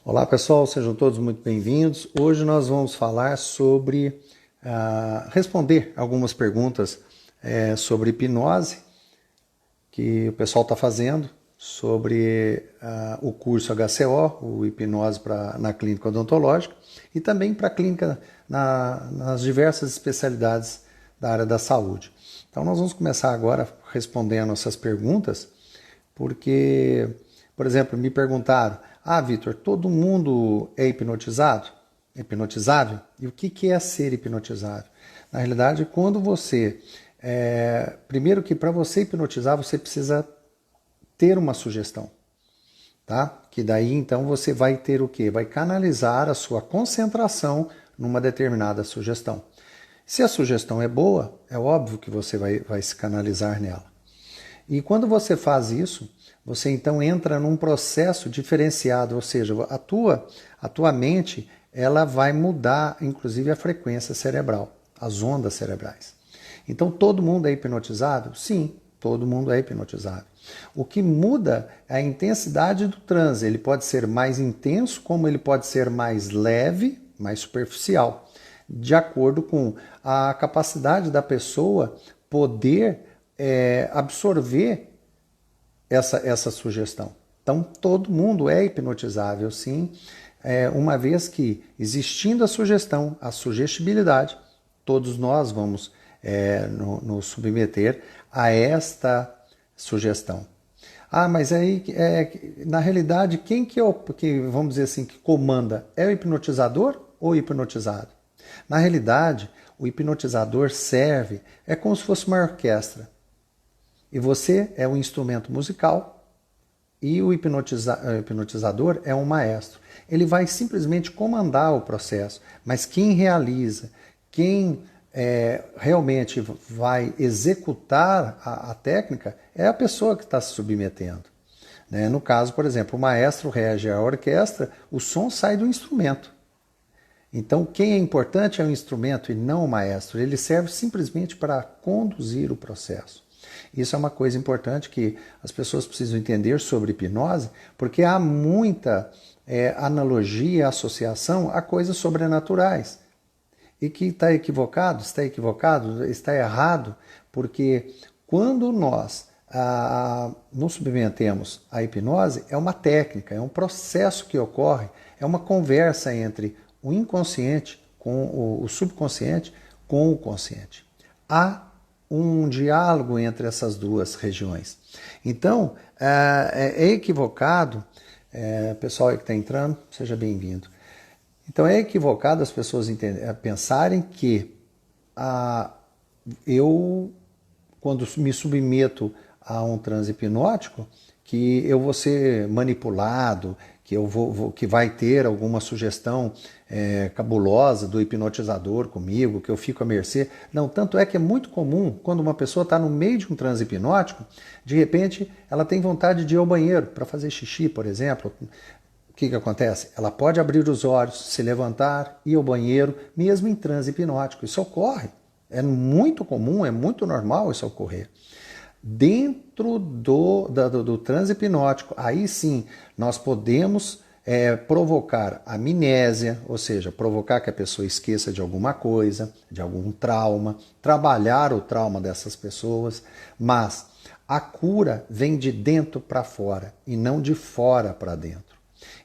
Olá pessoal, sejam todos muito bem-vindos. Hoje nós vamos falar sobre, responder algumas perguntas sobre hipnose que o pessoal está fazendo, sobre o curso HCO, o hipnose na clínica odontológica, e também para a clínica nas diversas especialidades da área da saúde. Então nós vamos começar agora respondendo essas perguntas, porque, por exemplo, me perguntaram: Vitor, todo mundo é hipnotizado? Hipnotizável? E o que é ser hipnotizável? Na realidade, quando você... primeiro que para você hipnotizar, você precisa ter uma sugestão, tá? Que daí, então, você vai ter o quê? Vai canalizar a sua concentração numa determinada sugestão. Se a sugestão é boa, é óbvio que você vai se canalizar nela. E quando você faz isso, você então entra num processo diferenciado, ou seja, a tua mente ela vai mudar, inclusive, a frequência cerebral, as ondas cerebrais. Então, todo mundo é hipnotizado? Sim, todo mundo é hipnotizado. O que muda é a intensidade do transe. Ele pode ser mais intenso, como ele pode ser mais leve, mais superficial, de acordo com a capacidade da pessoa poder absorver essa sugestão. Então, todo mundo é hipnotizável, sim, uma vez que, existindo a sugestão, a sugestibilidade, todos nós vamos nos submeter a esta sugestão. Mas aí, na realidade, quem que vamos dizer assim, que comanda? É o hipnotizador ou o hipnotizado? Na realidade, o hipnotizador é como se fosse uma orquestra. E você é um instrumento musical e o hipnotizador é um maestro. Ele vai simplesmente comandar o processo, mas quem realiza, quem realmente vai executar a técnica é a pessoa que está se submetendo. Né? No caso, por exemplo, o maestro rege a orquestra, o som sai do instrumento. Então, quem é importante é o instrumento e não o maestro. Ele serve simplesmente para conduzir o processo. Isso é uma coisa importante que as pessoas precisam entender sobre hipnose, porque há muita analogia, associação a coisas sobrenaturais. E que está equivocado, está errado, porque quando nós nos submetemos à hipnose, é uma técnica, é um processo que ocorre, é uma conversa entre o inconsciente, com o subconsciente, com o consciente. Há um diálogo entre essas duas regiões. Então, é equivocado, pessoal que está entrando, seja bem-vindo. Então, é equivocado as pessoas pensarem que eu, quando me submeto a um transe hipnótico, que eu vou ser manipulado, que vai ter alguma sugestão cabulosa do hipnotizador comigo, que eu fico à mercê. Não, tanto é que é muito comum, quando uma pessoa está no meio de um transe hipnótico, de repente ela tem vontade de ir ao banheiro para fazer xixi, por exemplo. O que acontece? Ela pode abrir os olhos, se levantar, ir ao banheiro, mesmo em transe hipnótico. Isso ocorre. É muito comum, é muito normal isso ocorrer. Dentro do transe hipnótico, aí sim, nós podemos provocar amnésia, ou seja, provocar que a pessoa esqueça de alguma coisa, de algum trauma, trabalhar o trauma dessas pessoas, mas a cura vem de dentro para fora e não de fora para dentro.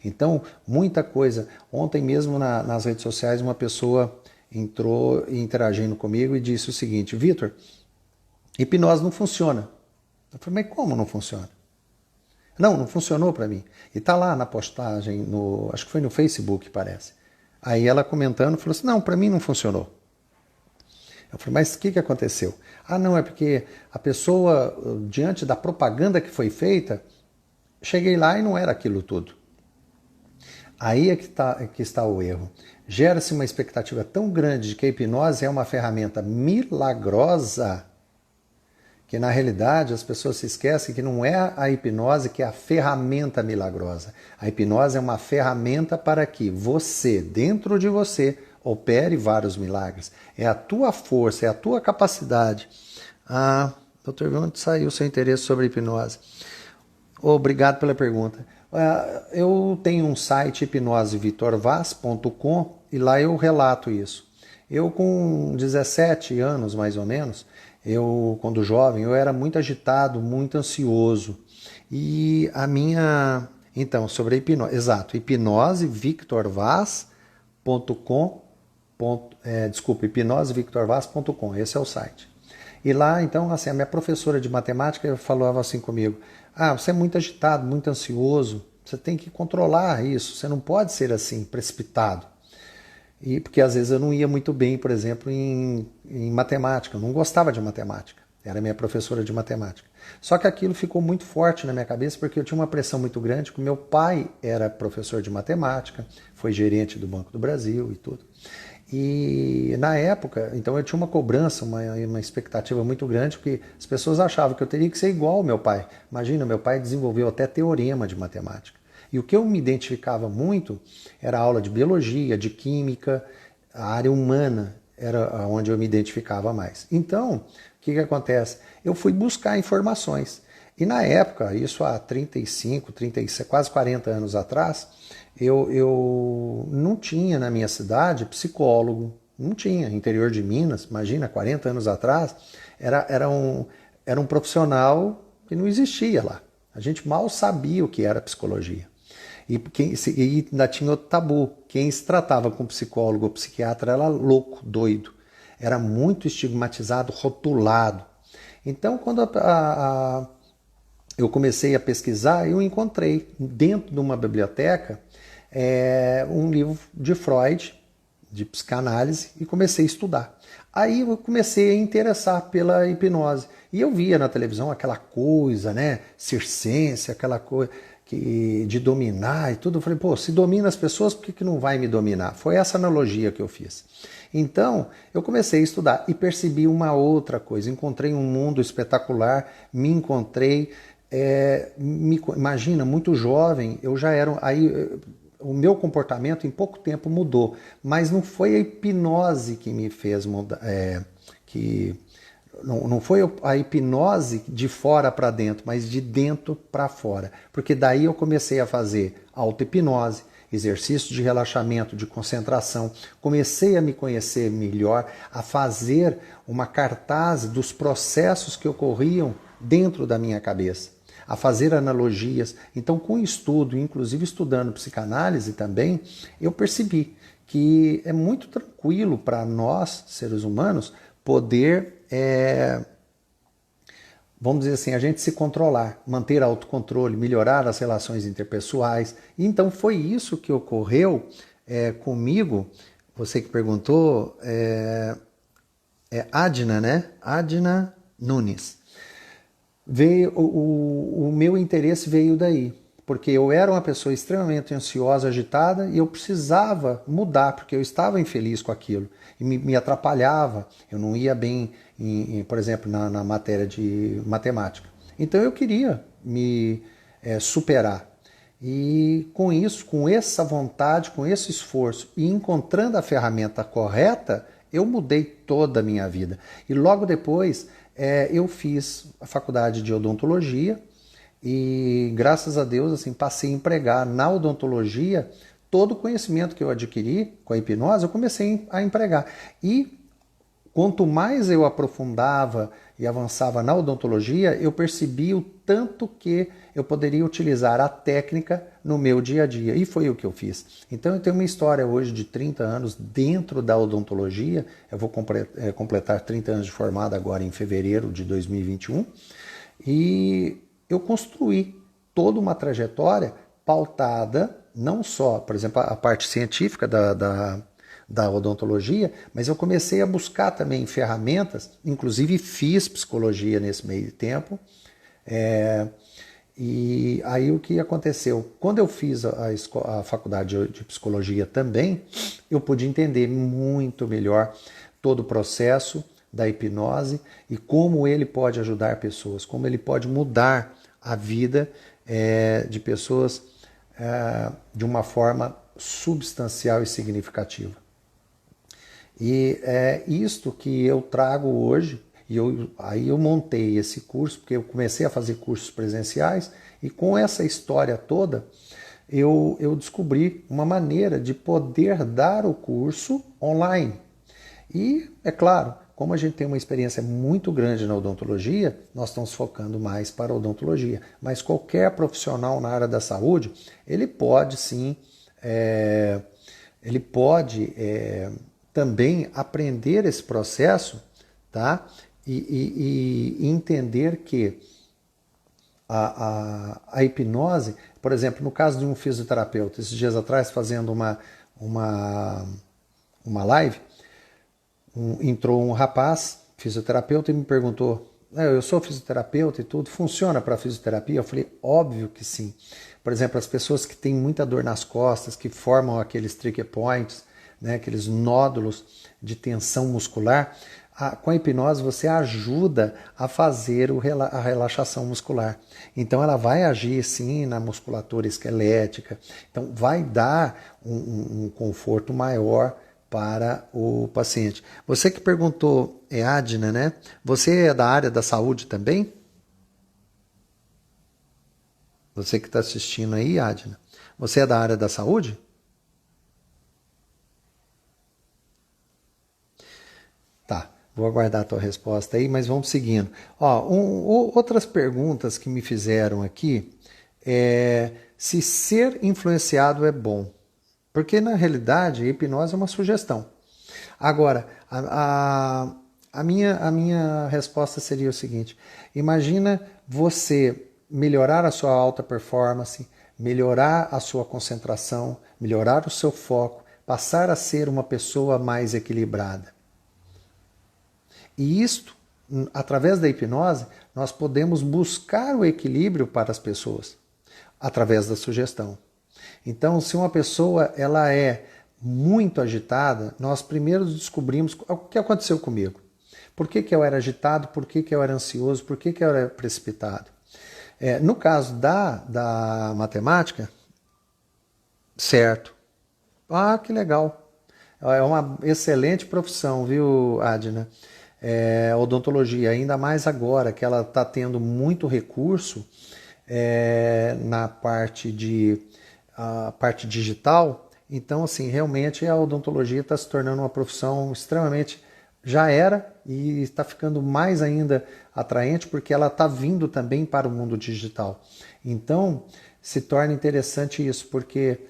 Então, muita coisa. Ontem mesmo nas redes sociais uma pessoa entrou interagindo comigo e disse o seguinte: Vitor, hipnose não funciona. Eu falei, mas como não funciona? Não funcionou para mim. E está lá na postagem, acho que foi no Facebook, parece. Aí ela comentando, falou assim, não, para mim não funcionou. Eu falei, mas o que aconteceu? Não, é porque a pessoa, diante da propaganda que foi feita, cheguei lá e não era aquilo tudo. Aí é que está o erro. Gera-se uma expectativa tão grande de que a hipnose é uma ferramenta milagrosa, que na realidade as pessoas se esquecem que não é a hipnose que é a ferramenta milagrosa. A hipnose é uma ferramenta para que você, dentro de você, opere vários milagres. É a tua força, é a tua capacidade. Doutor, onde saiu o seu interesse sobre hipnose? Obrigado pela pergunta. Eu tenho um site hipnosevitorvaz.com e lá eu relato isso. Eu com 17 anos, mais ou menos, quando jovem, eu era muito agitado, muito ansioso. E a minha... Então, sobre a hipnose, exato, hipnosevictorvaz.com, desculpa, hipnosevictorvaz.com, esse é o site. E lá, então, assim, a minha professora de matemática falava assim comigo: você é muito agitado, muito ansioso, você tem que controlar isso, você não pode ser assim, precipitado. E porque às vezes eu não ia muito bem, por exemplo, em matemática, eu não gostava de matemática, era minha professora de matemática. Só que aquilo ficou muito forte na minha cabeça porque eu tinha uma pressão muito grande, porque meu pai era professor de matemática, foi gerente do Banco do Brasil e tudo. E na época, então eu tinha uma cobrança, uma expectativa muito grande, porque as pessoas achavam que eu teria que ser igual ao meu pai. Imagina, meu pai desenvolveu até teorema de matemática. E o que eu me identificava muito era a aula de biologia, de química, a área humana era onde eu me identificava mais. Então, o que acontece? Eu fui buscar informações. E na época, isso há 35, 36, quase 40 anos atrás, eu não tinha na minha cidade psicólogo, não tinha. Interior de Minas, imagina, 40 anos atrás, era um profissional que não existia lá. A gente mal sabia o que era psicologia. E ainda tinha outro tabu. Quem se tratava com psicólogo ou psiquiatra era louco, doido. Era muito estigmatizado, rotulado. Então, quando eu comecei a pesquisar, eu encontrei dentro de uma biblioteca um livro de Freud, de psicanálise, e comecei a estudar. Aí eu comecei a interessar pela hipnose. E eu via na televisão aquela coisa, né, circense, aquela coisa de dominar e tudo. Eu falei, pô, se domina as pessoas, por que não vai me dominar? Foi essa analogia que eu fiz. Então, eu comecei a estudar e percebi uma outra coisa. Encontrei um mundo espetacular, me encontrei... imagina, muito jovem, eu já era... O meu comportamento em pouco tempo mudou, mas não foi a hipnose que me fez mudar, não foi a hipnose de fora para dentro, mas de dentro para fora, porque daí eu comecei a fazer auto-hipnose, exercício de relaxamento, de concentração, comecei a me conhecer melhor, a fazer uma cartaz dos processos que ocorriam dentro da minha cabeça, a fazer analogias. Então, com estudo, inclusive estudando psicanálise também, eu percebi que é muito tranquilo para nós, seres humanos, poder, vamos dizer assim, a gente se controlar, manter autocontrole, melhorar as relações interpessoais. Então, foi isso que ocorreu comigo. Você que perguntou, Adna, né? Adna Nunes. O meu interesse veio daí, porque eu era uma pessoa extremamente ansiosa, agitada, e eu precisava mudar, porque eu estava infeliz com aquilo, e me atrapalhava, eu não ia bem, por exemplo, na matéria de matemática. Então eu queria me superar. E com isso, com essa vontade, com esse esforço, e encontrando a ferramenta correta, eu mudei toda a minha vida. E logo depois... eu fiz a faculdade de odontologia e, graças a Deus, assim, passei a empregar na odontologia todo o conhecimento que eu adquiri com a hipnose, eu comecei a empregar. E quanto mais eu aprofundava e avançava na odontologia, eu percebi o tanto que eu poderia utilizar a técnica no meu dia a dia. E foi o que eu fiz. Então eu tenho uma história hoje de 30 anos dentro da odontologia. Eu vou completar 30 anos de formado agora em fevereiro de 2021. E eu construí toda uma trajetória pautada, não só, por exemplo, a parte científica da odontologia, mas eu comecei a buscar também ferramentas, inclusive fiz psicologia nesse meio tempo. E aí o que aconteceu? Quando eu fiz a faculdade de psicologia também, eu pude entender muito melhor todo o processo da hipnose e como ele pode ajudar pessoas, como ele pode mudar a vida de pessoas de uma forma substancial e significativa. E é isto que eu trago hoje, Aí eu montei esse curso, porque eu comecei a fazer cursos presenciais, e com essa história toda, eu descobri uma maneira de poder dar o curso online. E, é claro, como a gente tem uma experiência muito grande na odontologia, nós estamos focando mais para a odontologia. Mas qualquer profissional na área da saúde, ele pode sim, também aprender esse processo, tá? E entender que a hipnose, por exemplo, no caso de um fisioterapeuta, esses dias atrás, fazendo uma live, entrou um rapaz, fisioterapeuta, e me perguntou: eu sou fisioterapeuta e tudo, funciona para fisioterapia? Eu falei: óbvio que sim. Por exemplo, as pessoas que têm muita dor nas costas, que formam aqueles trigger points, né, aqueles nódulos de tensão muscular, com a hipnose você ajuda a fazer a relaxação muscular. Então ela vai agir sim na musculatura esquelética, então vai dar um conforto maior para o paciente. Você que perguntou, Adna, né? Você é da área da saúde também? Você que está assistindo aí, Adna, você é da área da saúde? Tá, vou aguardar a tua resposta aí, mas vamos seguindo. Outras perguntas que me fizeram aqui é se ser influenciado é bom. Porque, na realidade, a hipnose é uma sugestão. Agora, a minha resposta seria o seguinte: imagina você melhorar a sua alta performance, melhorar a sua concentração, melhorar o seu foco, passar a ser uma pessoa mais equilibrada. E isto, através da hipnose, nós podemos buscar o equilíbrio para as pessoas, através da sugestão. Então, se uma pessoa ela é muito agitada, nós primeiro descobrimos o que aconteceu comigo. Por que eu era agitado, por que eu era ansioso, por que eu era precipitado. No caso da matemática, certo. Ah, que legal. É uma excelente profissão, viu, Adna? Odontologia, ainda mais agora que ela está tendo muito recurso na parte a parte digital. Então, assim, realmente a odontologia está se tornando uma profissão extremamente, já era e está ficando mais ainda atraente porque ela está vindo também para o mundo digital. Então, se torna interessante isso, porque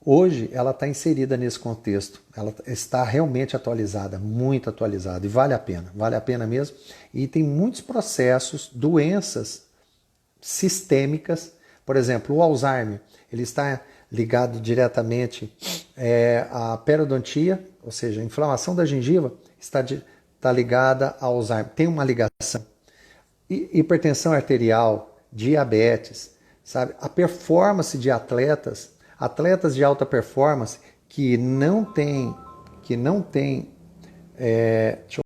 hoje ela está inserida nesse contexto, ela está realmente atualizada, muito atualizada, e vale a pena mesmo. E tem muitos processos, doenças sistêmicas, por exemplo, o Alzheimer, ele está ligado diretamente à periodontia, ou seja, a inflamação da gengiva está ligada ao Alzheimer, tem uma ligação. Hipertensão arterial, diabetes, sabe? A performance de atletas de alta performance que não tem, deixa eu